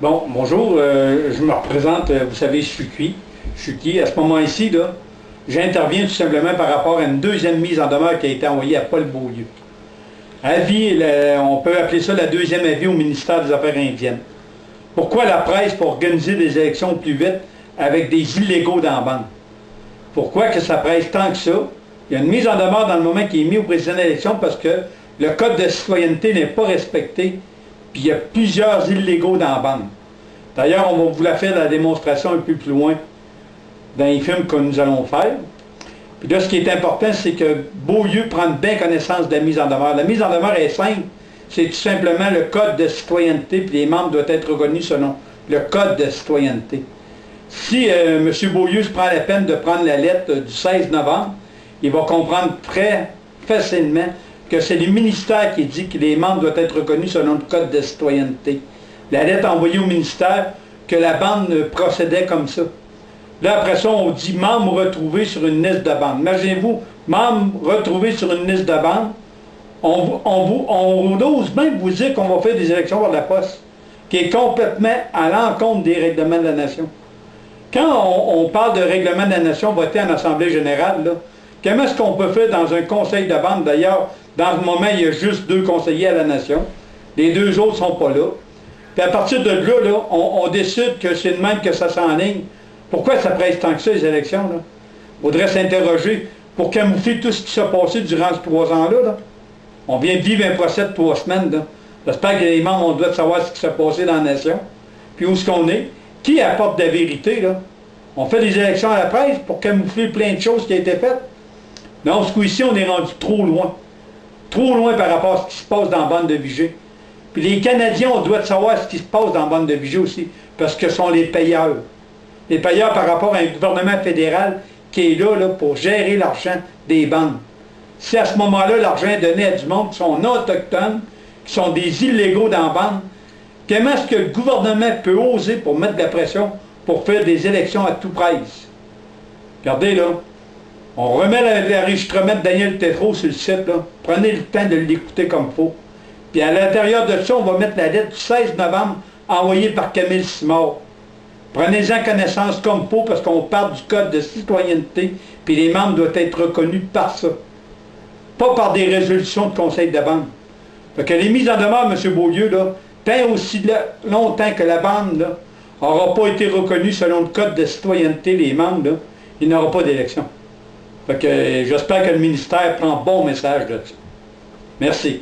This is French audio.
Bon, bonjour, je me représente, vous savez, je suis qui. Je suis qui. À ce moment-ci, là, j'interviens tout simplement par rapport à une deuxième mise en demeure qui a été envoyée à Paul Beaulieu. Avis, on peut appeler ça la deuxième avis au ministère des Affaires indiennes. Pourquoi la presse pour organiser des élections plus vite avec des illégaux dans la bande? Pourquoi que ça presse tant que ça? Il y a une mise en demeure dans le moment qui est mise au président de l'élection parce que le code de citoyenneté n'est pas respecté, puis il y a plusieurs illégaux dans la bande. D'ailleurs, on va vous la faire la démonstration un peu plus loin dans les films que nous allons faire. Puis là, ce qui est important, c'est que Beaulieu prenne bien connaissance de la mise en demeure. La mise en demeure est simple. C'est tout simplement le code de citoyenneté, puis les membres doivent être reconnus selon le code de citoyenneté. Si M. Beaulieu se prend la peine de prendre la lettre du 16 novembre, il va comprendre très facilement que c'est le ministère qui dit que les membres doivent être reconnus selon le code de citoyenneté. La lettre envoyée au ministère, que la bande procédait comme ça. Là, après ça, on dit membres retrouvés sur une liste de bande. Imaginez-vous, membres retrouvés sur une liste de bande, on ose même vous dire qu'on va faire des élections par la poste, qui est complètement à l'encontre des règlements de la nation. Quand on parle de règlement de la nation voté en Assemblée générale, là, comment est-ce qu'on peut faire dans un conseil de bande? D'ailleurs, dans ce moment, il y a juste 2 conseillers à la nation. Les 2 autres ne sont pas là. Puis à partir de là, on décide que c'est de même que ça s'enligne. Pourquoi ça presse tant que ça, les élections? Là? Il faudrait s'interroger pour camoufler tout ce qui s'est passé durant ces 3 ans-là. Là. On vient de vivre un procès de 3 semaines. J'espère que les membres, on doit savoir ce qui s'est passé dans la nation. Puis où est-ce qu'on est? Qui apporte de la vérité? Là? On fait des élections à la presse pour camoufler plein de choses qui ont été faites. Non, ce coup-ci, on est rendu trop loin. Trop loin par rapport à ce qui se passe dans la bande de Vigée. Puis les Canadiens, on doit savoir ce qui se passe dans la bande de Vigée aussi, parce que ce sont les payeurs. Les payeurs par rapport à un gouvernement fédéral qui est là pour gérer l'argent des bandes. Si à ce moment-là, l'argent est donné à du monde qui sont non autochtones, qui sont des illégaux dans la bande, comment est-ce que le gouvernement peut oser pour mettre de la pression pour faire des élections à tout prix? Regardez là, on remet l'enregistrement de Daniel Tétrault sur le site, là. Prenez le temps de l'écouter comme il faut. Puis à l'intérieur de ça, on va mettre la lettre du 16 novembre envoyée par Camille Simard. Prenez-en connaissance comme il faut parce qu'on parle du code de citoyenneté, puis les membres doivent être reconnus par ça. Pas par des résolutions de conseil de bande. Fait que les mises en demeure, M. Beaulieu, là, tant aussi longtemps que la bande n'aura pas été reconnue selon le code de citoyenneté, les membres, là, il n'y aura pas d'élection. Fait que j'espère que le ministère prend bon message de ça. Merci.